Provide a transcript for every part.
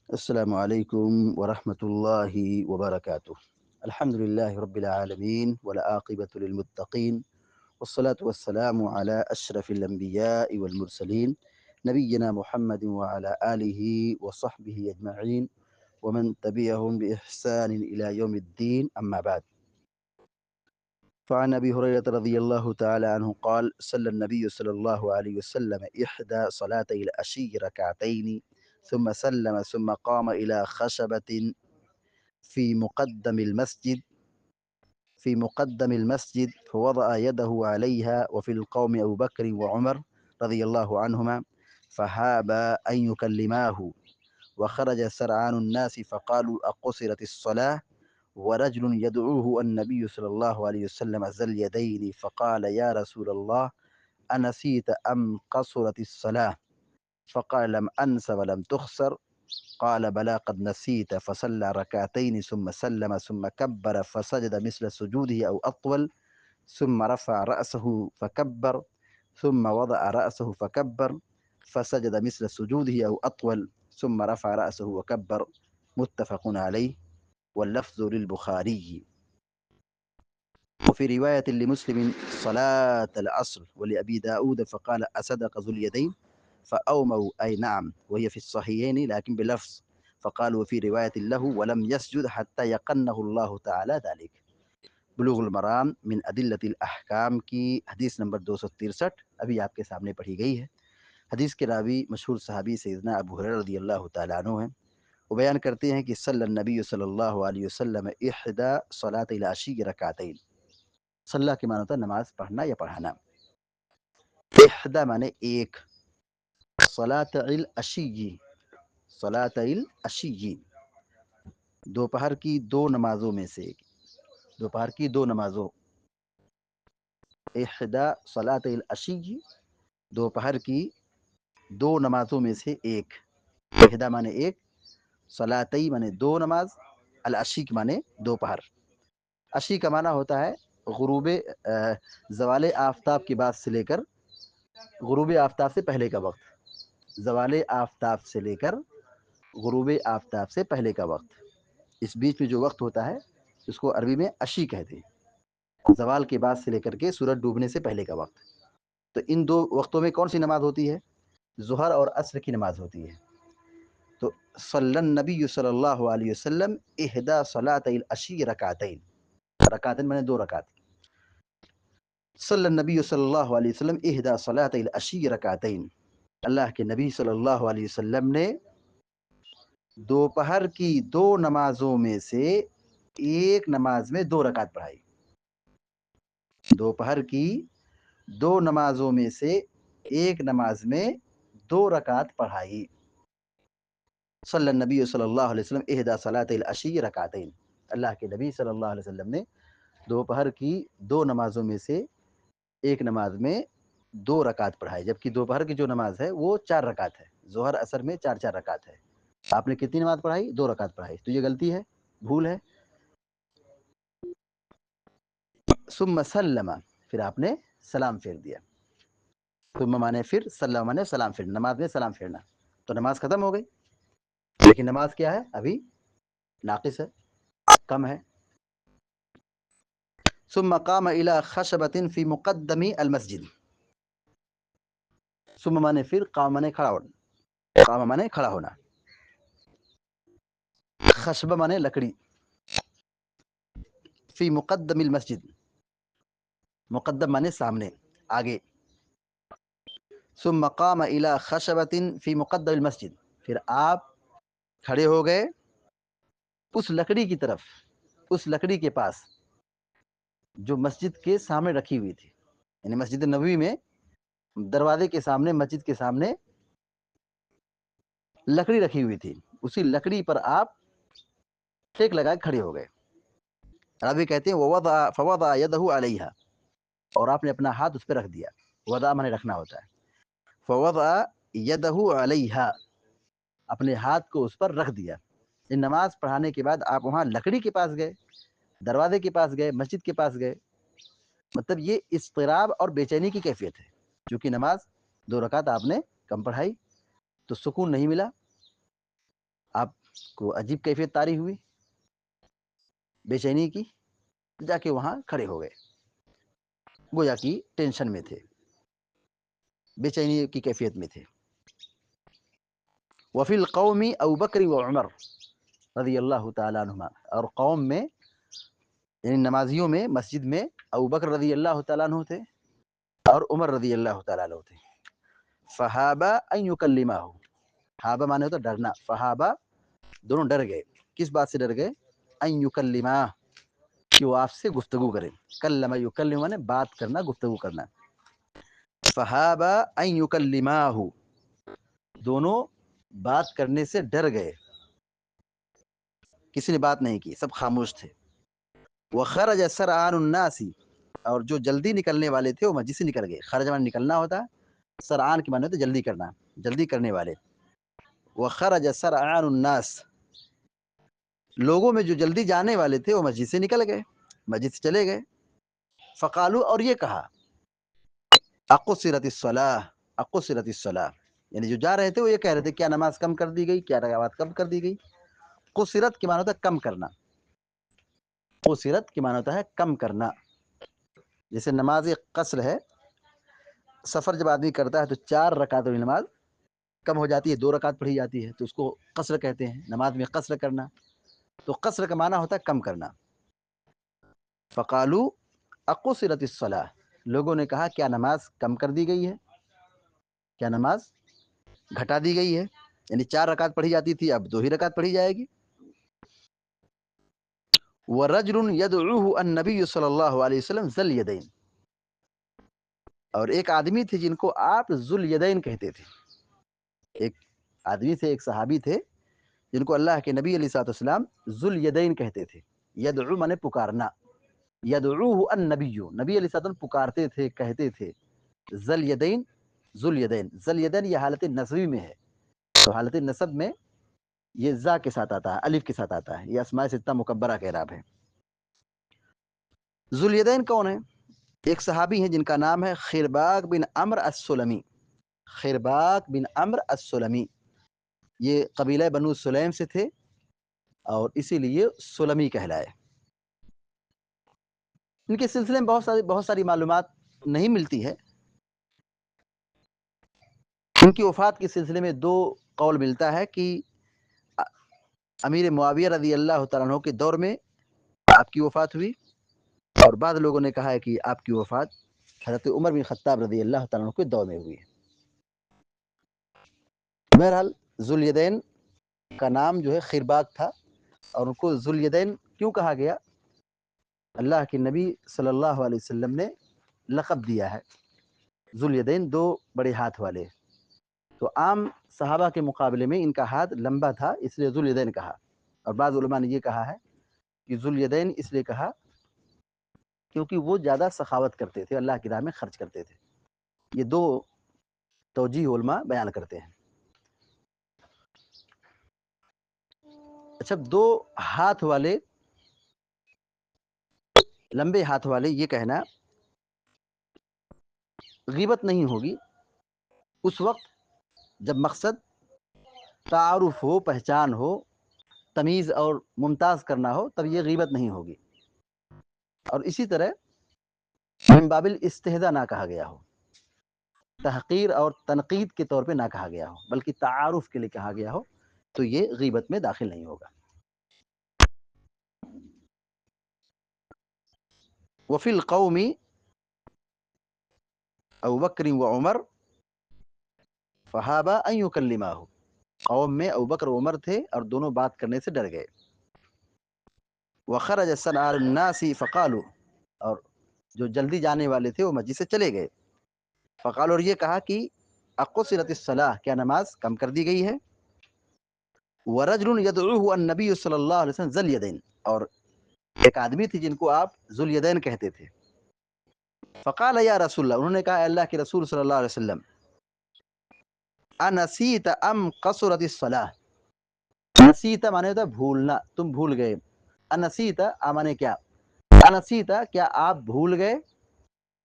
السلام عليكم ورحمة الله وبركاته. الحمد لله رب العالمين والعاقبة للمتقين، والصلاة والسلام على أشرف الأنبياء والمرسلين نبينا محمد وعلى آله وصحبه أجمعين ومن تبعهم بإحسان إلى يوم الدين، أما بعد. فعن أبي هريرة رضي الله تعالى عنه قال: صلى النبي صلى الله عليه وسلم إحدى صلاتي العشي ركعتين ثم سلم ثم قام إلى خشبة في مقدم المسجد فوضع يده عليها، وفي القوم أبو بكر وعمر رضي الله عنهما، فهابا أن يكلماه، وخرج سرعان الناس فقالوا: أقصرت الصلاة؟ ورجل يدعوه النبي صلى الله عليه وسلم ذا اليدين، فقال: يا رسول الله، أنسيت أم قصرت الصلاة؟ فقال: لم أنس ولم تخسر. قال: بلى قد نسيت. فصلى ركعتين ثم سلم ثم كبر فسجد مثل سجوده أو أطول، ثم رفع رأسه فكبر، ثم وضع رأسه فكبر فسجد مثل سجوده أو أطول، ثم رفع رأسه وكبر. متفق عليه، واللفظ للبخاري. وفي رواية لمسلم: صلاة العصر. ولأبي داود فقال: أصدق ذو اليدين؟ فأوموا أي نعم، وهي في الصحيحين لكن بلفظ. فقالوا في رواية له: ولم يسجد حتى يقنه الله تعالى ذلك. بلوغ المرام من أدلة الأحکام کی حدیث نمبر 263 ابھی آپ کے سامنے پڑھی گئی ہے۔ حدیث کے راوی مشہور صحابی سیدنا ابو ہریرہ رضی اللہ تعالیٰ عنہ ہیں۔ وہ بیان کرتے ہیں کہ صلی النبی صلی اللہ علیہ وسلم احدى صلاة العشی رکعتین۔ صلاح کے معنی ہوتا ہے نماز پڑھنا یا پڑھانا۔ احدى معنی ایک، صلاة العشی، صلاة العشی، دوپہر کی دو نمازوں میں سے ایک، دوپہر کی دو نمازوں، احدى صلاة العشی، دوپہر کی دو نمازوں میں سے ایک۔ احدى معنی ایک، صلاتی معنی دو نماز، العشی کے معنی دوپہر۔ عشی کا معنی ہوتا ہے غروب زوال آفتاب کے بعد سے لے کر غروب آفتاب سے پہلے کا وقت، زوال آفتاب سے لے کر غروب آفتاب سے پہلے کا وقت، اس بیچ میں جو وقت ہوتا ہے اس کو عربی میں عشی کہتے ہیں۔ زوال کے بعد سے لے کر کے سورج ڈوبنے سے پہلے کا وقت۔ تو ان دو وقتوں میں کون سی نماز ہوتی ہے؟ ظہر اور عصر کی نماز ہوتی ہے۔ تو صلی النبی صلی اللہ علیہ وسلم احدى صلاة العشی رکعتین، رکعتین میں نے دو رکعت، صلی النبی صلی اللہ علیہ وسلم احدى صلاة العشی رکعتین، اللہ کے نبی صلی اللہ علیہ وسلم نے دوپہر کی دو نمازوں میں سے ایک نماز میں دو رکعت پڑھائی۔ دوپہر کی دو نمازوں میں سے ایک نماز میں دو رکعت پڑھائی۔ صلی النبی صلی اللہ علیہ وسلم احدى صلاة العشی رکعتین، اللہ کے نبی صلی اللہ علیہ وسلم نے دوپہر کی دو نمازوں میں سے ایک نماز میں دو رکعت پڑھائی، جبکہ دوپہر کی جو نماز ہے وہ 4 رکعت ہے، ظہر عصر میں 4 رکعت ہے۔ آپ نے کتنی نماز پڑھائی؟ 2 رکعت پڑھائی، تو یہ غلطی ہے، بھول ہے۔ ثم سلم، پھر آپ نے سلام پھیر دیا۔ ثم مانے پھر، سلم مانے سلام پھیرنا، نماز میں سلام پھیرنا، تو نماز ختم ہو گئی، لیکن نماز کیا ہے؟ ابھی ناقص ہے، کم ہے۔ ثم قام الى خشبة في مقدم المسجد، ثم مانے پھر، قام مانے کھڑا ہونا، قام مانے کھڑا ہونا، خشبہ مانے لکڑی، فی مقدم المسجد، مقدم مانے سامنے، آگے۔ ثم قام الى خشبة فی مقدم المسجد، پھر آپ کھڑے ہو گئے اس لکڑی کی طرف، اس لکڑی کے پاس جو مسجد کے سامنے رکھی ہوئی تھی، یعنی مسجد نبوی میں دروازے کے سامنے، مسجد کے سامنے لکڑی رکھی ہوئی تھی، اسی لکڑی پر آپ ٹیک لگائے کھڑے ہو گئے۔ رابی کہتے ہیں ووضع فوضع يده علیہا، اور آپ نے اپنا ہاتھ اس پہ رکھ دیا، وضع مانے رکھنا ہوتا ہے، فوضع يده علیہا، اپنے ہاتھ کو اس پر رکھ دیا۔ ان نماز پڑھانے کے بعد آپ وہاں لکڑی کے پاس گئے، دروازے کے پاس گئے، مسجد کے پاس گئے، مطلب یہ اضطراب اور بے چینی کی کیفیت ہے، چونکہ نماز 2 رکعت آپ نے کم پڑھائی تو سکون نہیں ملا، آپ کو عجیب کیفیت طاری ہوئی، بے چینی کی، جا کے وہاں کھڑے ہو گئے، گویا کہ ٹینشن میں تھے، بے چینی کی کیفیت میں تھے۔ وفی القوم ابو بکر و عمر رضی اللہ تعالیٰ عنہما، اور قوم میں یعنی نمازیوں میں مسجد میں ابو بکر رضی اللہ تعالیٰ عنہ تھے اور عمر رضی اللہ تعالیٰ عنہ تھے۔ فہابا ان یکلمہ، ہابا مانے ہوتا ڈرنا، فہابا دونوں ڈر گئے، کس بات سے ڈر گئے؟ ان یکلمہ، کہ وہ آپ سے گفتگو کریں، کلم یکلم مانے بات کرنا، گفتگو کرنا، فہابا ان یکلمہ، دونوں بات کرنے سے ڈر گئے، کسی نے بات نہیں کی، سب خاموش تھے۔ وخرج سرعان الناس، اور جو جلدی نکلنے والے تھے وہ مسجد سے نکل گئے، خرج مانے نکلنا ہوتا، سرعان کے معنی ہوتا جلدی کرنا، جلدی کرنے والے۔ وخرج سرعان الناس، لوگوں میں جو جلدی جانے والے تھے وہ مسجد سے نکل گئے، مسجد سے چلے گئے۔ فقالو، اور یہ کہا، اقصرت الصلاۃ، اقصرت الصلاۃ، یعنی جو جا رہے تھے وہ یہ کہہ رہے تھے کیا نماز کم کر دی گئی، کیا رکعات کم کر دی گئی۔ قصرت کے معنی ہوتا ہے کم کرنا، قصرت کے معنی ہوتا ہے کم کرنا، جیسے نماز قصر ہے، سفر جب آدمی کرتا ہے تو 4 رکعت والی نماز کم ہو جاتی ہے، 2 رکعت پڑھی جاتی ہے، تو اس کو قصر کہتے ہیں، نماز میں قصر کرنا، تو قصر کا معنی ہوتا ہے کم کرنا۔ فقالو اقصرت الصلاۃ، لوگوں نے کہا کیا نماز کم کر دی گئی ہے، کیا نماز گھٹا دی گئی ہے، یعنی 4 رکعت پڑھی جاتی تھی اب 2 ہی رکعت پڑھی جائے گی۔ ورجل يدعوه النبي صلی اللہ علیہ وسلم ذل یدین، اور ایک آدمی تھے جن کو آپ ذل یدین کہتے تھے، ایک آدمی تھے، ایک صحابی تھے جن کو اللہ کے نبی علیہ الصلوۃ والسلام ذل یدین کہتے تھے۔ یدعو مانے پکارنا، یدعوه النبی، نبی علیہ الصلوۃ والسلام پکارتے تھے، کہتے تھے، ذل یدین، ذل یدین، ذل یدین یہ حالت نصبی میں ہے، تو حالت نصب میں یہ زا کے ساتھ آتا ہے، الف کے ساتھ آتا ہے، یہ اسماء ستہ مکبرہ کے اعراب ہے۔ ذل یدین کون ہے؟ ایک صحابی ہیں جن کا نام ہے خرباق بن عمرو السلمی، خرباق بن عمرو السلمی، یہ قبیلہ بنو سلیم سے تھے اور اسی لیے سلمی کہلائے۔ ان کے سلسلے میں بہت ساری معلومات نہیں ملتی ہے۔ ان کی وفات کے سلسلے میں 2 قول ملتا ہے کہ امیر معاویہ رضی اللہ تعالیٰ عنہ کے دور میں آپ کی وفات ہوئی، اور بعض لوگوں نے کہا ہے کہ آپ کی وفات حضرت عمر بن خطاب رضی اللہ تعالیٰ عنہ کے دور میں ہوئی ہے۔ بہرحال ذل یدین کا نام جو ہے خرباق تھا، اور ان کو ذل یدین کیوں کہا گیا؟ اللہ کے نبی صلی اللہ علیہ وسلم نے لقب دیا ہے ذل یدین، 2 بڑے ہاتھ والے، تو عام صحابہ کے مقابلے میں ان کا ہاتھ لمبا تھا، اس لیے ذل یدین کہا، اور بعض علماء نے یہ کہا ہے کہ ذل یدین اس لیے کہا کیونکہ وہ زیادہ سخاوت کرتے تھے، اللہ کی راہ میں خرچ کرتے تھے۔ یہ 2 توجیہ علماء بیان کرتے ہیں۔ اچھا، 2 ہاتھ والے، لمبے ہاتھ والے، یہ کہنا غیبت نہیں ہوگی اس وقت جب مقصد تعارف ہو، پہچان ہو، تمیز اور ممتاز کرنا ہو، تب یہ غیبت نہیں ہوگی، اور اسی طرح من باب الاستہزاء نہ کہا گیا ہو، تحقیر اور تنقید کے طور پہ نہ کہا گیا ہو، بلکہ تعارف کے لیے کہا گیا ہو، تو یہ غیبت میں داخل نہیں ہوگا۔ وفی القوم ابو بکر و عمر فہابا ان یکلمہ، قوم میں ابو بکر و عمر تھے اور دونوں بات کرنے سے ڈر گئے۔ وخرج سرعان الناس فقالوا، اور جو جلدی جانے والے تھے وہ مسجد سے چلے گئے۔ فقالوا، اور یہ کہا کہ اقصرت الصلاۃ، کیا نماز کم کر دی گئی ہے۔ ورجل يدعوه النبی صلی اللہ علیہ وسلم ذل یدین، اور ایک آدمی تھی جن کو آپ ذل یدین کہتے تھے۔ فقال یا رسول اللہ، انہوں نے کہا اللہ کے رسول صلی اللہ علیہ وسلم، انسیت ام قصرت الصلاۃ، نسیت مانے ہوتا ہے بھولنا، تم بھول گئے، انسیت مانے کیا، انسیت کیا آپ بھول گئے،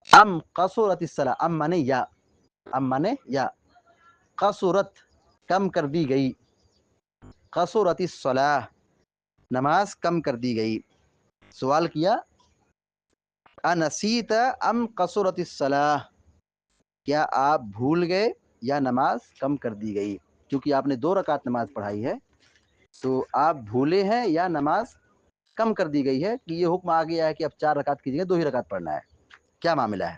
ام قصرت الصلاۃ، ام مانے یا، ام مانے یا، قصرت کم کر دی گئی، قصرت الصلاح، نماز کم کر دی گئی. سوال کیا انسیت ام قصرت الصلاح، کیا آپ بھول گئے یا نماز کم کر دی گئی. کیونکہ آپ نے 2 رکعت نماز پڑھائی ہے تو آپ بھولے ہیں یا نماز کم کر دی گئی ہے کہ یہ حکم آ گیا ہے کہ اب 4 رکعت کی جگہ 2 ہی رکعت پڑھنا ہے. کیا معاملہ ہے؟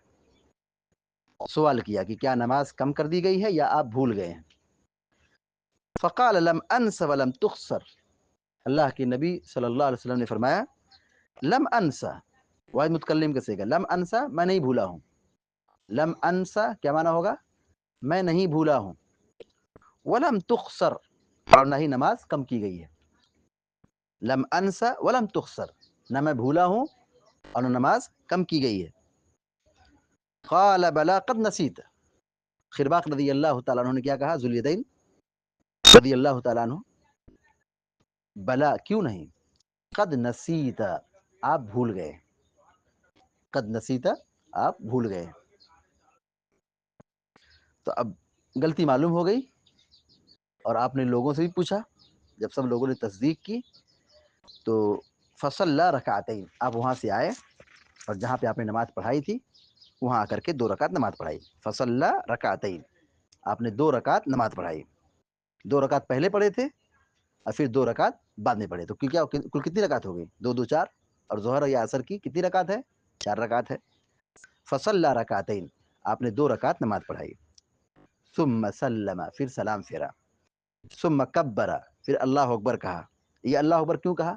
سوال کیا کہ کیا نماز کم کر دی گئی ہے یا آپ بھول گئے ہیں. فقال لم انس ولم تخسر، اللہ کے نبی صلی اللہ علیہ وسلم نے فرمایا لم انسا، واحد متکلم کا صیغہ، لم انسا میں نہیں بھولا ہوں. لم انسا کیا معنی ہوگا؟ میں نہیں بھولا ہوں. ولم تخسر، اور نہ ہی نماز کم کی گئی ہے. لم انسا ولم تخسر، نہ میں بھولا ہوں اور نہ نماز کم کی گئی ہے. قال بلا قد نسیت، خرباق رضی اللہ تعالیٰ عنہ نے کیا کہا؟ ذوالیدین رضی اللہ تعالیٰ عنہ، بلا کیوں نہیں، قد نسیت آپ بھول گئے، قد نسیت آپ بھول گئے. تو اب غلطی معلوم ہو گئی اور آپ نے لوگوں سے بھی پوچھا. جب سب لوگوں نے تصدیق کی تو فصلی رکعتین، آپ وہاں سے آئے اور جہاں پہ آپ نے نماز پڑھائی تھی وہاں آ کر کے 2 رکعت نماز پڑھائی. فصلی رکعتین، آپ نے 2 رکعت نماز پڑھائی. 2 رکعت پہلے پڑھے تھے اور پھر 2 رکعت بعد میں پڑھے. تو کیا کل کتنی رکعت ہو گئی؟ 2 2 4. اور ظہر یا عصر کی کتنی رکعت ہے؟ 4 رکعت ہے. فصلی رکعتین، آپ نے 2 رکعت نماز پڑھائی. ثم سلم، پھر سلام پھیرا. ثم کبر، پھر اللہ اکبر کہا. یہ اللہ اکبر کیوں کہا؟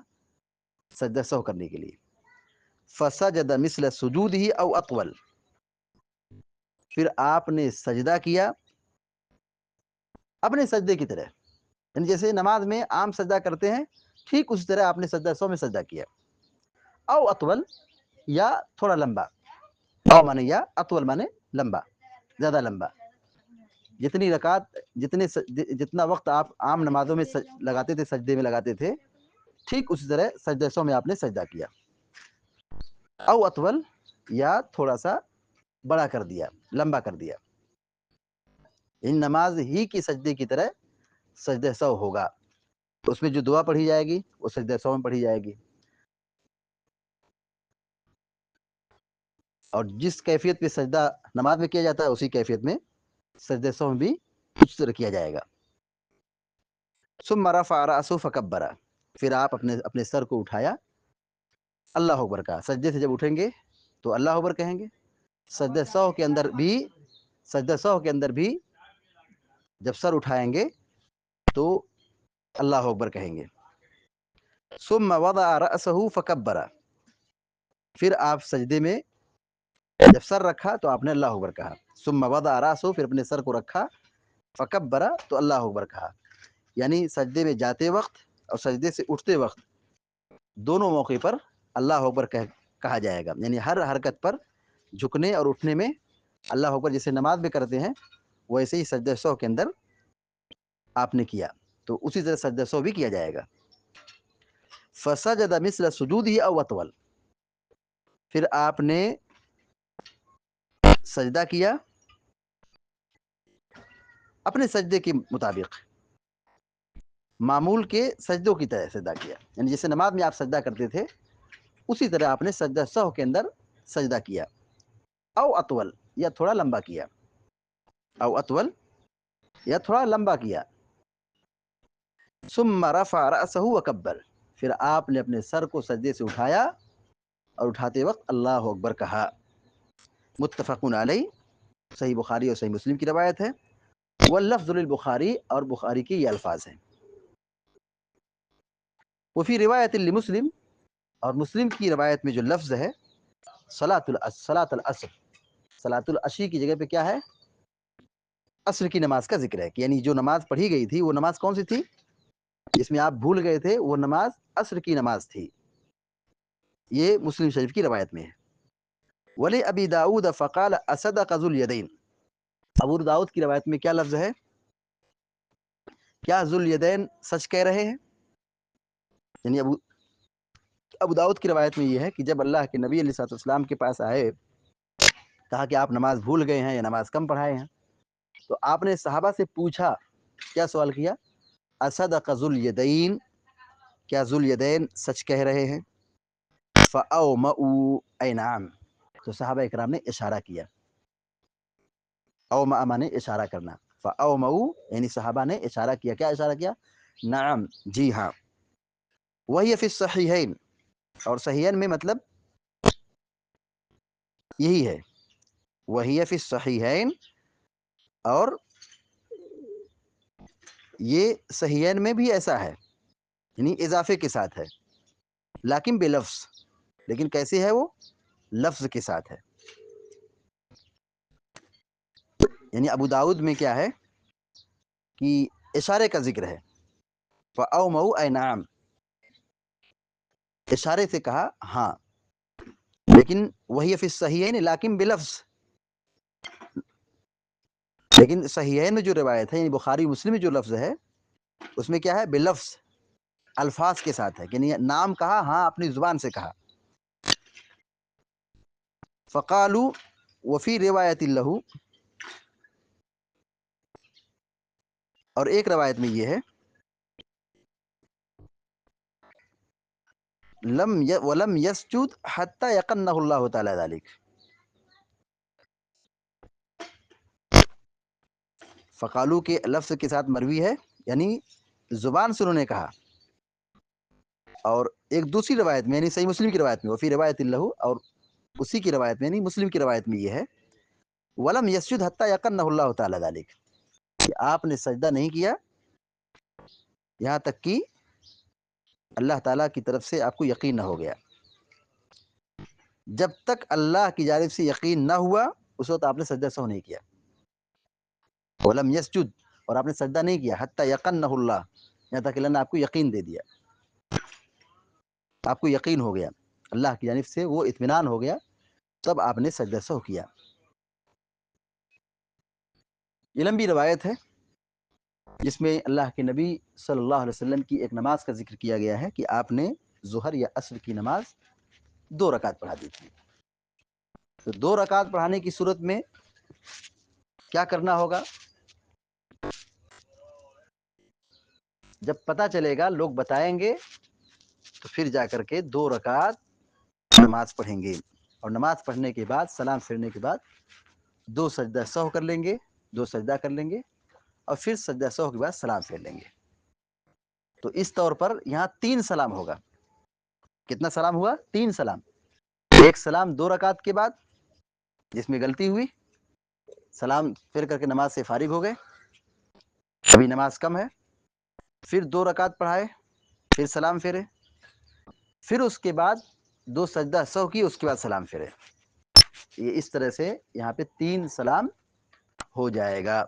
سجدہ سہو کرنے کے لیے. فسجد مثل سجودہ او اطول، پھر آپ نے سجدہ کیا اپنے سجدے کی طرح، یعنی جیسے نماز میں عام سجدہ کرتے ہیں ٹھیک اسی طرح آپ نے سجدہ سہو میں سجدہ کیا. او اطول، یا تھوڑا لمبا. او مانے یا، اطول مانے لمبا، زیادہ لمبا. جتنی رکعت جتنا وقت آپ عام نمازوں میں لگاتے تھے سجدے میں لگاتے تھے ٹھیک اسی طرح سجدہ سہو میں آپ نے سجدہ کیا. او اطول، یا تھوڑا سا بڑا کر دیا، لمبا کر دیا. ان نماز ہی کی سجدے کی طرح سجدہ سہو ہوگا. اس میں جو دعا پڑھی جائے گی وہ سجدہ سہو میں پڑھی جائے گی، اور جس کیفیت پہ سجدہ نماز میں کیا جاتا ہے اسی کیفیت میں سجدہ سہو میں بھی کچھ طرح کیا جائے گا. ثم رفع رأسه فکبر، پھر آپ اپنے سر کو اٹھایا، اللہ اکبر کہا. سجدے سے جب اٹھیں گے تو اللہ اکبر کہیں گے. سجدہ سہو کے اندر بھی جب سر اٹھائیں گے تو اللہ اکبر کہیں گے. ثم وضع رأسه فکبر، پھر آپ سجدے میں جب سر رکھا تو آپ نے اللہ اکبر کہا. ثم وضع رأسه، پھر اپنے سر کو رکھا، فکبر تو اللہ اکبر کہا. یعنی سجدے میں جاتے وقت اور سجدے سے اٹھتے وقت دونوں موقع پر اللہ اکبر کہا جائے گا. یعنی ہر حرکت پر جھکنے اور اٹھنے میں اللہ اکبر جیسے نماز میں کرتے ہیں ویسے ہی سجدہ سہو کے اندر آپ نے کیا تو اسی طرح سجدہ سہو بھی کیا جائے گا. فسجد مثل سجودہ او اطول، پھر آپ نے سجدہ کیا اپنے سجدے کے مطابق، معمول کے سجدوں کی طرح سجدہ کیا. یعنی جیسے نماز میں آپ سجدہ کرتے تھے اسی طرح آپ نے سجدہ سہو کے اندر سجدہ کیا. او اطول، یا تھوڑا لمبا کیا. او اطول، یا تھوڑا لمبا کیا. ثم رفع رأسه وکبر، پھر آپ نے اپنے سر کو سجدے سے اٹھایا اور اٹھاتے وقت اللہ اکبر کہا. متفق علیہ، صحیح بخاری اور صحیح مسلم کی روایت ہے. واللفظ للبخاری، اور بخاری کے یہ الفاظ ہیں. وفی روایت لمسلم، اور مسلم کی روایت میں جو لفظ ہے صلاۃ العصر، صلاۃ العشی کی جگہ پہ کیا ہے؟ عصر کی نماز کا ذکر ہے. یعنی جو نماز پڑھی گئی تھی وہ نماز کون سی تھی؟ جس میں آپ بھول گئے تھے وہ نماز عصر کی نماز تھی. یہ مسلم شریف کی روایت میں ہے. ولی ابی داؤد فقال اصدق ذو الیدین، ابو داؤد کی روایت میں کیا لفظ ہے؟ کیا ذو الیدین سچ کہہ رہے ہیں؟ یعنی ابو داؤد کی روایت میں یہ ہے کہ جب اللہ کے نبی علیہ الصلوۃ والسلام کے پاس آئے کہا کہ آپ نماز بھول گئے ہیں یا نماز کم پڑھائے ہیں، تو آپ نے صحابہ سے پوچھا. کیا سوال کیا؟ اصدق ذو الیدین، کیا ذو الیدین سچ کہہ رہے ہیں؟ فأومؤوا، اے نعم، تو صحابہ اکرام نے اشارہ کیا. اومأ مانے اشارہ کرنا. فأومؤوا یعنی صحابہ نے اشارہ کیا. کیا اشارہ کیا؟ نعم، جی ہاں. وہی فی الصحیحین، اور صحیحین میں مطلب یہی ہے. وہی فی الصحیحین، اور یہ صحیحین میں بھی ایسا ہے، یعنی اضافے کے ساتھ ہے، لیکن بلفظ. لیکن کیسے ہے وہ؟ لفظ کے ساتھ ہے. یعنی ابو داؤد میں کیا ہے کہ اشارے کا ذکر ہے. فأومؤوا اے نعم، اشارے سے کہا ہاں. لیکن وہی فی الصحیحین لیکن بلفظ. لیکن صحیحین میں جو روایت ہے، یعنی بخاری مسلم میں جو لفظ ہے، اس میں کیا ہے؟ بلفظ، الفاظ کے ساتھ ہے. یعنی نام کہا، ہاں اپنی زبان سے کہا. فقالوا وفی روایت له، اور ایک روایت میں یہ ہے ولم يسجد حتى يقنه الله تعالی ذلك. فقالو کے لفظ کے ساتھ مروی ہے، یعنی زبان سے انہوں نے کہا. اور ایک دوسری روایت میں، یعنی صحیح مسلم کی روایت میں، وفی روایت له، اور اسی کی روایت میں، یعنی مسلم کی روایت میں یہ ہے ولم يسجد حتى يقنه الله تعالی ذلك، کہ آپ نے سجدہ نہیں کیا یہاں تک کہ اللہ تعالیٰ کی طرف سے آپ کو یقین نہ ہو گیا. جب تک اللہ کی جانب سے یقین نہ ہوا اس وقت آپ نے سجدہ سہو نہیں کیا. ولم یسجد، اور آپ نے سجدہ نہیں کیا، حتی یقنہ اللہ، یہاں تک اللہ نے آپ کو یقین دے دیا، آپ کو یقین ہو گیا، اللہ کی جانب سے وہ اطمینان ہو گیا، تب آپ نے سجدہ سہو کیا. یہ لمبی روایت ہے جس میں اللہ کے نبی صلی اللہ علیہ وسلم کی ایک نماز کا ذکر کیا گیا ہے کہ آپ نے ظہر یا عصر کی نماز 2 رکعت پڑھا دی تھی. تو 2 رکعت پڑھانے کی صورت میں کیا کرنا ہوگا؟ جب پتہ چلے گا، لوگ بتائیں گے، تو پھر جا کر کے 2 رکعت نماز پڑھیں گے. اور نماز پڑھنے کے بعد، سلام پھیرنے کے بعد 2 سجدہ سہو کر لیں گے، 2 سجدہ کر لیں گے، اور پھر سجدہ سہو کے بعد سلام پھیر لیں گے. تو اس طور پر یہاں 3 سلام ہوگا. کتنا سلام ہوا؟ 3 سلام. ایک سلام 2 رکعت کے بعد جس میں غلطی ہوئی، سلام پھر کر کے نماز سے فارغ ہو گئے، ابھی نماز کم ہے، پھر 2 رکعت پڑھائے، پھر سلام پھیرے، پھر اس کے بعد 2 سجدہ سہو کی، اس کے بعد سلام پھیرے. یہ اس طرح سے یہاں پہ 3 سلام ہو جائے گا.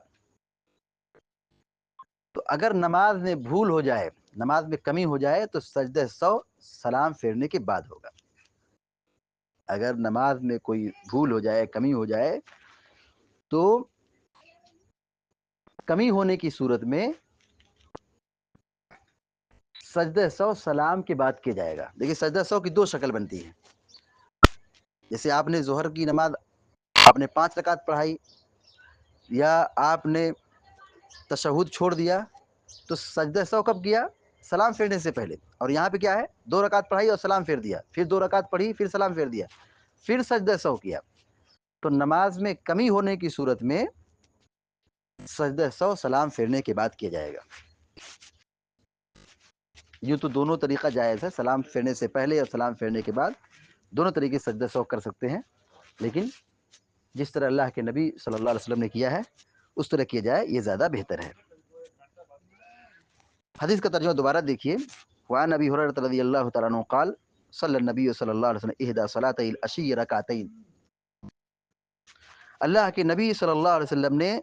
تو اگر نماز میں بھول ہو جائے، نماز میں کمی ہو جائے، تو سجدہ سہو سلام پھیرنے کے بعد ہوگا. اگر نماز میں کوئی بھول ہو جائے، کمی ہو جائے، تو کمی ہونے کی صورت میں سجدہ سہو سلام کے بعد کیا جائے گا. دیکھیے سجدہ سہو کی 2 شکل بنتی ہے. جیسے آپ نے ظہر کی نماز آپ نے 5 رکعت پڑھائی، یا آپ نے تشہد چھوڑ دیا، تو سجدہ سہو کب کیا؟ سلام پھیرنے سے پہلے. اور یہاں پہ کیا ہے؟ 2 رکعت پڑھائی اور سلام پھیر دیا، پھر 2 رکعت پڑھی، پھر سلام پھیر دیا، پھر سجدہ سہو کیا. تو نماز میں کمی ہونے کی صورت میں سجدہ سہو سلام پھیرنے کے بعد کیا جائے گا. یوں تو دونوں طریقہ جائز ہے، سلام پھیرنے سے پہلے اور سلام پھیرنے کے بعد دونوں طریقے سجدہ سہو کر سکتے ہیں. لیکن جس طرح اللہ کے نبی صلی اللہ علیہ وسلم نے کیا ہے اس طرح کیا جائے، یہ زیادہ بہتر ہے. حدیث کا ترجمہ دوبارہ دیکھیے. وعن ابی ہریرہ رضی اللہ تعالی عنہ قال صلی النبی صلی اللہ علیہ وسلم احدى صلاتي العشی رکعتین. اللہ کے نبی صلی اللہ علیہ وسلم نے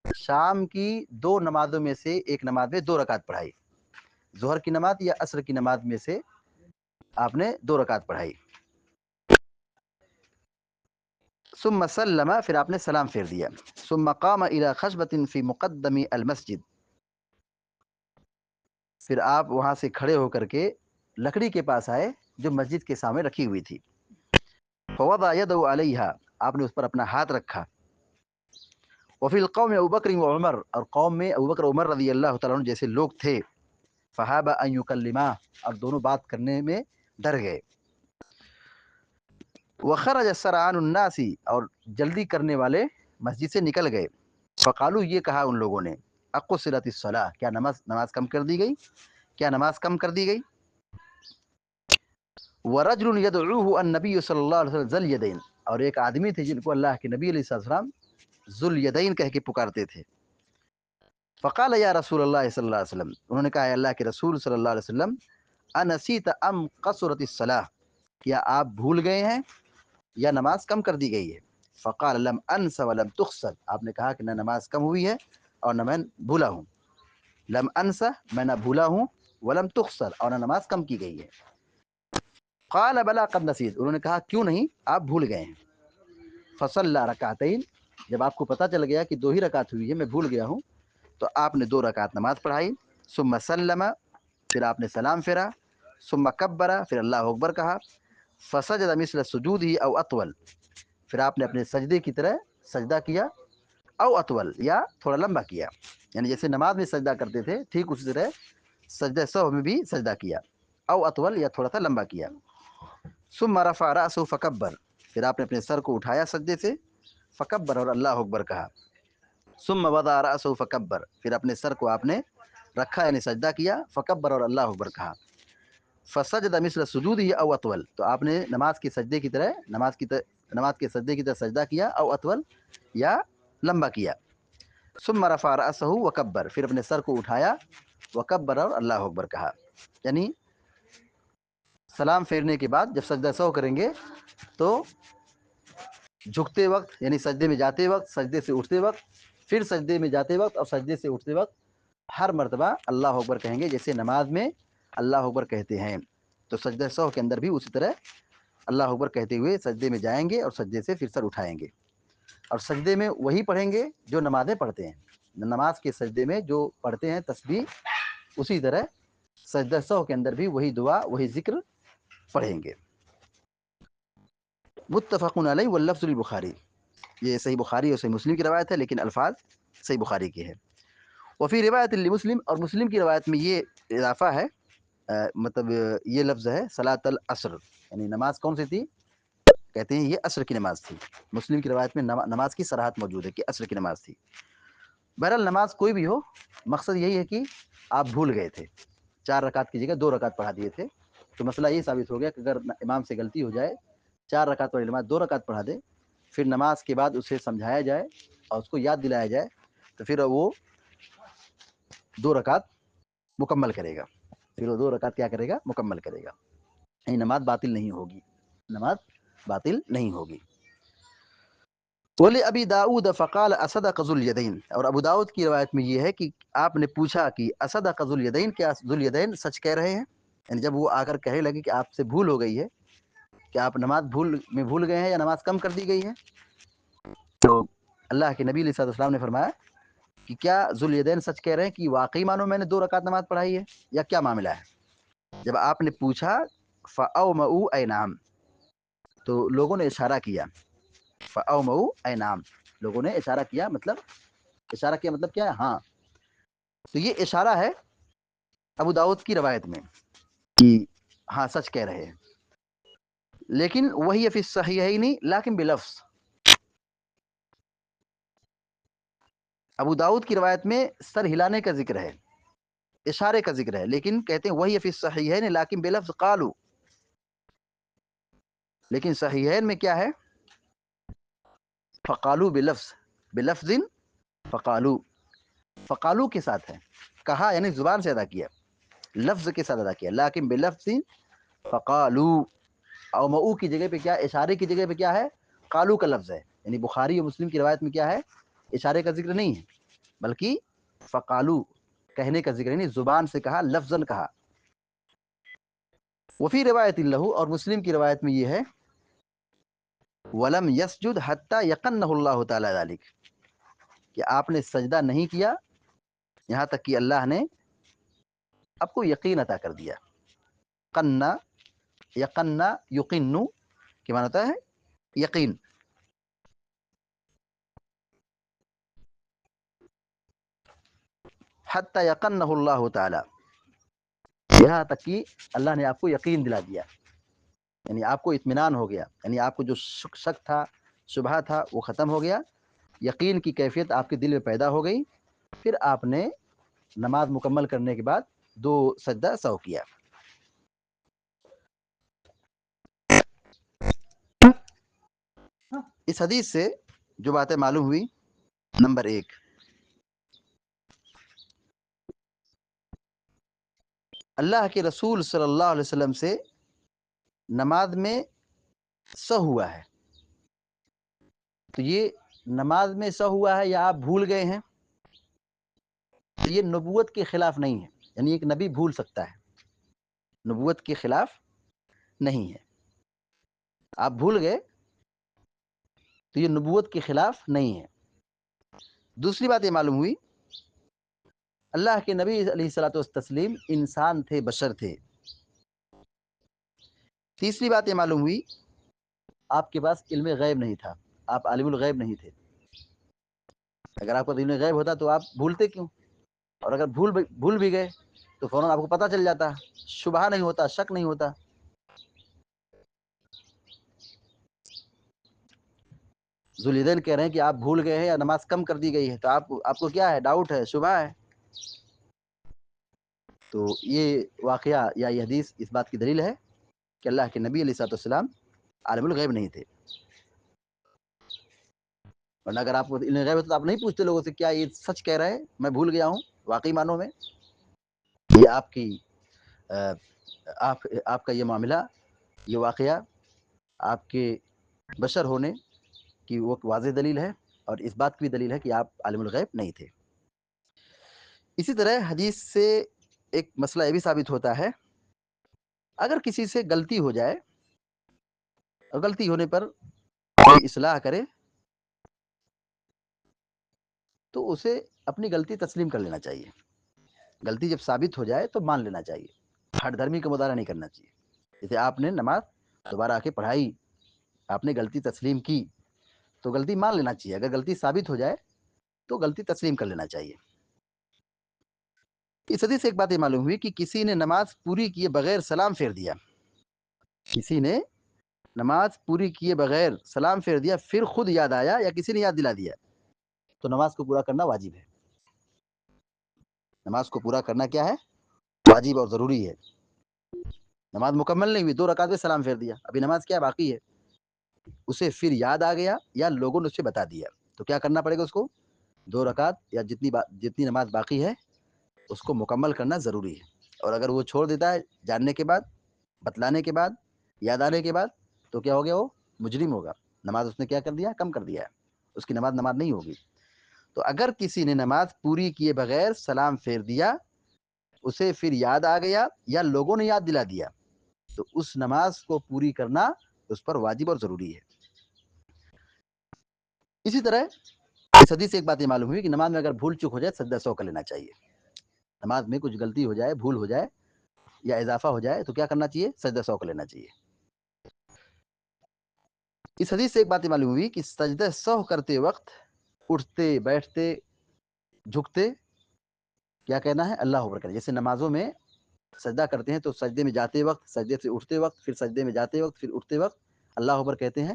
شام کی 2 نمازوں میں سے ایک نماز میں 2 رکعت پڑھائی. ظہر کی نماز یا عصر کی نماز میں سے آپ نے 2 رکعت پڑھائی. ثم سلم، پھر آپ نے سلام پھیر دیا. ثم قام الى خشبة في مقدم المسجد، پھر آپ وہاں سے کھڑے ہو کر کے لکڑی کے پاس آئے جو مسجد کے سامنے رکھی ہوئی تھی. فوضع يده عليها، آپ نے اس پر اپنا ہاتھ رکھا. وفی القوم ابو بکر و عمر، اور قوم میں ابو بکر عمر رضی اللہ تعالیٰ عنہ جیسے لوگ تھے، فہابا ان یکلما، اور دونوں بات کرنے میں ڈر گئے، وخرج سرعان الناس، اور جلدی کرنے والے مسجد سے نکل گئے، فقالو، یہ کہا ان لوگوں نے، اقصرت الصلاۃ، کیا نماز کم کر دی گئی، کیا نماز کم کر دی گئی، ورجل يدعوه النبی صلی اللہ علیہ وسلم ذل یدین، اور ایک آدمی تھے جن کو اللہ کے نبی علیہ السلام ذل یدین کہہ کے پکارتے تھے، فقال یا رسول اللہ صلی اللہ علیہ وسلم، انہوں نے کہا اے اللہ کے رسول صلی اللہ علیہ وسلم، انسیت ام قصرت الصلاۃ، کیا آپ بھول گئے ہیں یا نماز کم کر دی گئی ہے، فقال لم انس ولم تخسر، آپ نے کہا کہ نہ نماز کم ہوئی ہے اور نہ میں بھولا ہوں، لم انسا، میں نہ بھولا ہوں، ولم تخسر، اور نہ نماز کم کی گئی ہے، قال بلا قد نسیت، انہوں نے کہا کیوں نہیں، آپ بھول گئے ہیں، فصلی رکعتین، جب آپ کو پتہ چل گیا کہ 2 ہی رکعت ہوئی ہے، میں بھول گیا ہوں، تو آپ نے 2 رکعت نماز پڑھائی، ثم سلم، پھر آپ نے سلام پھیرا، ثم کبر، پھر اللہ اکبر کہا، فسجد مثل سجودہ او اطول، پھر آپ نے اپنے سجدے کی طرح سجدہ کیا، او اطول، یا تھوڑا لمبا کیا، یعنی جیسے نماز میں سجدہ کرتے تھے ٹھیک اسی طرح سجدہ سہو میں بھی سجدہ کیا، او اطول، یا تھوڑا سا لمبا کیا، ثم رفع رأسه فکبر، پھر آپ نے اپنے سر کو اٹھایا سجدے سے، فکبر، اور اللہ اکبر کہا، ثم وضع رأسه فکبر، پھر اپنے سر کو آپ نے رکھا یعنی سجدہ کیا، فکبر، اور اللہ اکبر کہا، فسجد مثل سجودہ او اطول، تو آپ نے نماز کے سجدے کی طرح نماز کے سجدے کی طرح سجدہ کیا، او اطول، یا لمبا کیا، ثم رفع رأسه وکبر، پھر اپنے سر کو اٹھایا، وکبر، اور اللہ اکبر کہا، یعنی سلام پھیرنے کے بعد جب سجدہ سہو کریں گے تو جھکتے وقت یعنی سجدے میں جاتے وقت، سجدے سے اٹھتے وقت، پھر سجدے میں جاتے وقت اور سجدے سے اٹھتے وقت ہر مرتبہ اللہ اکبر کہیں گے، جیسے نماز میں اللہ اکبر کہتے ہیں، تو سجدہ سہو کے اندر بھی اسی طرح اللہ اکبر کہتے ہوئے سجدے میں جائیں گے اور سجدے سے پھر سر اٹھائیں گے، اور سجدے میں وہی پڑھیں گے جو نمازیں پڑھتے ہیں، نماز کے سجدے میں جو پڑھتے ہیں تسبیح، اسی طرح سجدہ سہو کے اندر بھی وہی دعا وہی ذکر پڑھیں گے۔ متفق علیہ واللفظ للبخاری، یہ صحیح بخاری اور صحیح مسلم کی روایت ہے، لیکن الفاظ صحیح بخاری کی ہے۔ وفی روایت لمسلم، اور مسلم کی روایت میں یہ اضافہ ہے، مطلب یہ لفظ ہے صلاۃ العصر، یعنی نماز کون سی تھی، کہتے ہیں یہ عصر کی نماز تھی، مسلم کی روایت میں نماز کی صراحت موجود ہے کہ عصر کی نماز تھی۔ بہرحال نماز کوئی بھی ہو، مقصد یہی ہے کہ آپ بھول گئے تھے، 4 رکعت کی جگہ 2 رکعت پڑھا دیے تھے، تو مسئلہ یہ ثابت ہو گیا کہ اگر امام سے غلطی ہو جائے، 4 رکعت والی نماز 2 رکعت پڑھا دے، پھر نماز کے بعد اسے سمجھایا جائے اور اس کو یاد دلایا جائے، تو پھر وہ 2 رکعت مکمل کرے گا، پھر وہ 2 رکعت کیا کرے گا، مکمل کرے گا، یعنی نماز باطل نہیں ہوگی، نماز باطل نہیں ہوگی۔ ولی ابی داؤد فقال اصدق ذو الیدین، اور ابو داؤد کی روایت میں یہ ہے کہ آپ نے پوچھا کہ اصدق ذو الیدین، کیا ذو الیدین سچ کہہ رہے ہیں، یعنی جب وہ آ کر کہنے لگے کہ آپ سے بھول ہو گئی ہے، کہ آپ نماز بھول گئے ہیں یا نماز کم کر دی گئی ہے، تو اللہ کے نبی علیہ السلام نے فرمایا کہ کیا ذو الیدین سچ کہہ رہے ہیں کہ واقعی مانو میں نے 2 رکعت نماز پڑھائی ہے یا کیا معاملہ ہے، جب آپ نے پوچھا فاومؤ اے نعم، تو لوگوں نے اشارہ کیا، فاومؤ اے نعم، لوگوں نے اشارہ کیا، مطلب اشارہ کیا مطلب کیا ہے، ہاں، تو یہ اشارہ ہے ابو داؤد کی روایت میں کہ ہاں سچ کہہ رہے ہیں، لیکن وہی فی الصحیحین لیکن بلفظ، ابو داؤد کی روایت میں سر ہلانے کا ذکر ہے، اشارے کا ذکر ہے، لیکن کہتے ہیں وہی فی الصحیحین لیکن بلفظ قالو، لیکن صحیحین میں کیا ہے، فقالو بلفظ فقالو، فقالو کے ساتھ ہے، کہا یعنی زبان سے ادا کیا، لفظ کے ساتھ ادا کیا، لیکن بلفظ فقالو، او مؤ کی جگہ پہ کیا، اشارے کی جگہ پہ کیا ہے، قالو کا لفظ ہے، یعنی بخاری اور مسلم کی روایت میں کیا ہے، اشارے کا ذکر نہیں ہے بلکہ فقالو کہنے کا ذکر، یعنی زبان سے کہا، لفظاً کہا۔ وفی روایت اللہ، اور مسلم کی روایت میں یہ ہے ولم یسجد حتی یقنہ اللہ تعالی ذلک، کہ آپ نے سجدہ نہیں کیا یہاں تک کہ اللہ نے آپ کو یقین عطا کر دیا، قنہ، یقنہ، یقنو کہ معنی ہوتا ہے یقین، حتی یقنہ اللہ تعالی، یہاں تک کہ اللہ نے آپ کو یقین دلا دیا، یعنی آپ کو اطمینان ہو گیا، یعنی آپ کو جو شک تھا، شبہ تھا، وہ ختم ہو گیا، یقین کی کیفیت آپ کے دل میں پیدا ہو گئی، پھر آپ نے نماز مکمل کرنے کے بعد 2 سجدہ سہو کیا۔ اس حدیث سے جو باتیں معلوم ہوئی، نمبر 1، اللہ کے رسول صلی اللہ علیہ وسلم سے نماز میں سہو ہوا ہے، تو یہ نماز میں سہو ہوا ہے یا آپ بھول گئے ہیں، تو یہ نبوت کے خلاف نہیں ہے، یعنی ایک نبی بھول سکتا ہے، نبوت کے خلاف نہیں ہے۔ آپ بھول گئے تو یہ نبوت کے خلاف نہیں ہے۔ دوسری بات یہ معلوم ہوئی، اللہ کے نبی علیہ الصلوۃ والتسلیم انسان تھے، بشر تھے۔ تیسری بات یہ معلوم ہوئی، آپ کے پاس علم غیب نہیں تھا، آپ عالم الغیب نہیں تھے۔ اگر آپ کو علم غیب ہوتا تو آپ بھولتے کیوں؟ اور اگر بھول بھی گئے تو فوراً آپ کو پتہ چل جاتا، شبہ نہیں ہوتا، شک نہیں ہوتا۔ ذوالدین کہہ رہے ہیں کہ آپ بھول گئے ہیں یا نماز کم کر دی گئی ہے، تو آپ کو کیا ہے، ڈاؤٹ ہے، شبہ ہے۔ تو یہ واقعہ یا یہ حدیث اس بات کی دلیل ہے کہ اللہ کے نبی علیہ الصلوۃ والسلام عالم الغیب نہیں تھے، ورنہ اگر آپ کو علم غیب ہوتا تو آپ نہیں پوچھتے لوگوں سے کیا یہ سچ کہہ رہے ہیں، میں بھول گیا ہوں واقعی معنوں میں۔ یہ آپ کا یہ معاملہ، یہ واقعہ آپ کے بشر ہونے کی وہ واضح دلیل ہے، اور اس بات کی بھی دلیل ہے کہ آپ عالم الغیب نہیں تھے۔ اسی طرح حدیث سے ایک مسئلہ یہ بھی ثابت ہوتا ہے، اگر کسی سے غلطی ہو جائے اور غلطی ہونے پر کوئی اصلاح کرے تو اسے اپنی غلطی تسلیم کر لینا چاہیے۔ غلطی جب ثابت ہو جائے تو مان لینا چاہیے، ہٹ دھرمی کا مظاہرہ نہیں کرنا چاہیے۔ جیسے آپ نے نماز دوبارہ آ کے پڑھائی، آپ نے غلطی تسلیم کی تو غلطی مان لینا چاہیے، اگر غلطی ثابت ہو جائے تو غلطی تسلیم کر لینا چاہیے۔ اس حدیث سے ایک بات یہ معلوم ہوئی کہ کسی نے نماز پوری کیے بغیر سلام پھیر دیا، کسی نے نماز پوری کیے بغیر سلام پھیر دیا، پھر خود یاد آیا یا کسی نے یاد دلا دیا، تو نماز کو پورا کرنا واجب ہے۔ نماز کو پورا کرنا کیا ہے، واجب اور ضروری ہے۔ نماز مکمل نہیں ہوئی، 2 رکعت میں سلام پھیر دیا، ابھی نماز کیا باقی ہے، اسے پھر یاد آ گیا یا لوگوں نے اسے بتا دیا، تو کیا کرنا پڑے گا، اس کو 2 رکعت یا جتنی نماز باقی ہے اس کو مکمل کرنا ضروری ہے۔ اور اگر وہ چھوڑ دیتا ہے جاننے کے بعد، بتلانے کے بعد، یاد آنے کے بعد، تو کیا ہو گیا، وہ مجرم ہوگا، نماز اس نے کیا کر دیا، کم کر دیا ہے، اس کی نماز نہیں ہوگی۔ تو اگر کسی نے نماز پوری کیے بغیر سلام پھیر دیا، اسے پھر یاد آ گیا یا لوگوں نے یاد دلا دیا، تو اس نماز کو پوری کرنا اس پر واجب اور ضروری ہے۔ اسی طرح اس حدیث سے ایک بات یہ معلوم ہوئی کہ نماز میں اگر بھول چک ہو جائے سجدہ سہو کر لینا چاہیے۔ نماز میں کچھ غلطی ہو جائے، بھول ہو جائے یا اضافہ ہو جائے تو کیا کرنا چاہیے، سجدہ سہو کر لینا چاہیے۔ اس حدیث سے ایک بات یہ معلوم ہوئی کہ سجدہ سہو کرتے وقت اٹھتے، بیٹھتے، جھکتے کیا کہنا ہے، اللہ اکبر کہنا۔ جیسے نمازوں میں سجدہ کرتے ہیں تو سجدے میں جاتے وقت، سجدے سے اٹھتے وقت، پھر سجدے میں جاتے وقت، پھر اٹھتے وقت اللہ اکبر کہتے ہیں،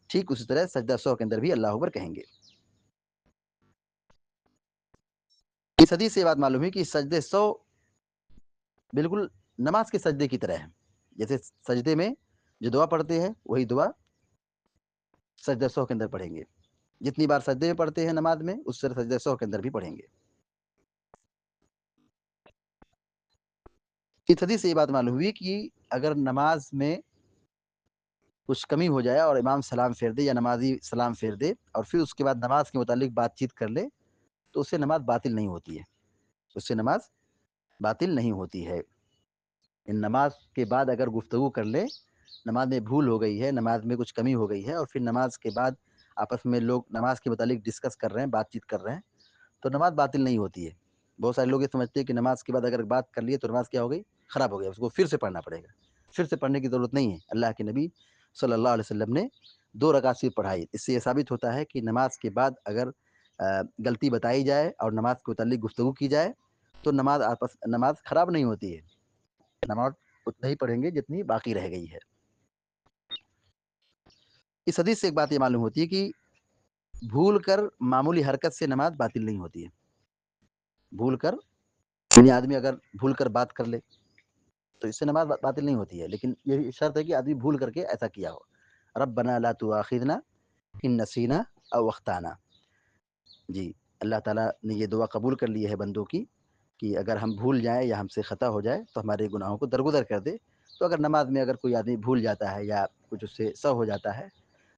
ٹھیک اسی طرح سجدہ سہو کے اندر بھی اللہ اکبر کہیں گے۔ اس حدیث سے یہ بات معلوم ہے کہ سجدے سہو بالکل نماز کے سجدے کی طرح ہے، جیسے سجدے میں جو دعا پڑھتے ہیں وہی دعا سجدہ سہو کے اندر پڑھیں گے، جتنی بار سجدے میں پڑھتے ہیں نماز میں اس طرح سجدہ سہو کے اندر بھی پڑھیں گے۔ اس حدیث سے یہ بات معلوم ہوئی کہ اگر نماز میں کچھ کمی ہو جائے اور امام سلام پھیر دے یا نمازی سلام پھیر دے اور پھر اس کے بعد نماز کے متعلق بات چیت کر لے تو اس سے نماز باطل نہیں ہوتی ہے، اس سے نماز باطل نہیں ہوتی ہے۔ ان نماز کے بعد اگر گفتگو کر لے، نماز میں بھول ہو گئی ہے، نماز میں کچھ کمی ہو گئی ہے اور پھر نماز کے بعد آپس میں لوگ نماز کے متعلق ڈسکس کر رہے ہیں، بات چیت کر رہے ہیں، تو نماز باطل نہیں ہوتی ہے۔ بہت سارے لوگ یہ سمجھتے ہیں کہ نماز کے بعد اگر بات کر لیے تو نماز کیا ہو گئی، خراب ہو گیا، اس کو پھر سے پڑھنا پڑے گا۔ پھر سے پڑھنے کی ضرورت نہیں ہے، اللہ کے نبی صلی اللہ علیہ وسلم نے 2 رکعت صرف پڑھائی۔ اس سے یہ ثابت ہوتا ہے کہ نماز کے بعد اگر غلطی بتائی جائے اور نماز کے متعلق گفتگو کی جائے تو نماز خراب نہیں ہوتی ہے، نماز اتنا ہی پڑھیں گے جتنی باقی رہ گئی ہے۔ اس حدیث سے ایک بات یہ معلوم ہوتی ہے کہ بھول کر معمولی حرکت سے نماز باطل نہیں ہوتی ہے۔ بھول کر یعنی آدمی اگر بھول کر بات کر لے تو اس سے نماز باطل نہیں ہوتی ہے، لیکن یہ شرط ہے کہ آدمی بھول کر کے ایسا کیا ہو۔ ربنا لا تؤاخذنا ان نسینا او اخطانا، جی اللہ تعالیٰ نے یہ دعا قبول کر لی ہے بندوں کی کہ اگر ہم بھول جائیں یا ہم سے خطا ہو جائے تو ہمارے گناہوں کو درگزر کر دے۔ تو اگر نماز میں اگر کوئی آدمی بھول جاتا ہے یا کچھ اس سے سہو ہو جاتا ہے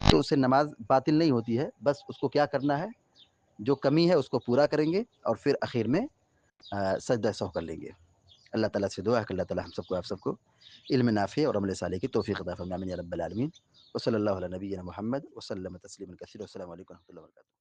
تو اس سے نماز باطل نہیں ہوتی ہے، بس اس کو کیا کرنا ہے، جو کمی ہے اس کو پورا کریں گے اور پھر اخیر میں سجدہ سہو کر لیں گے۔ اللہ تعالیٰ سے دعا ہے کہ اللہ تعالیٰ ہم سب کو آپ سب کو علم نافع اور عمل صالح کی توفیق عطا فرمائے، آمین یا رب العالمین۔ وصلی اللہ علی نبینا محمد وسلم تسلیما کثیرا، والسلام علیکم و رحمۃ اللہ وبرکاتہ۔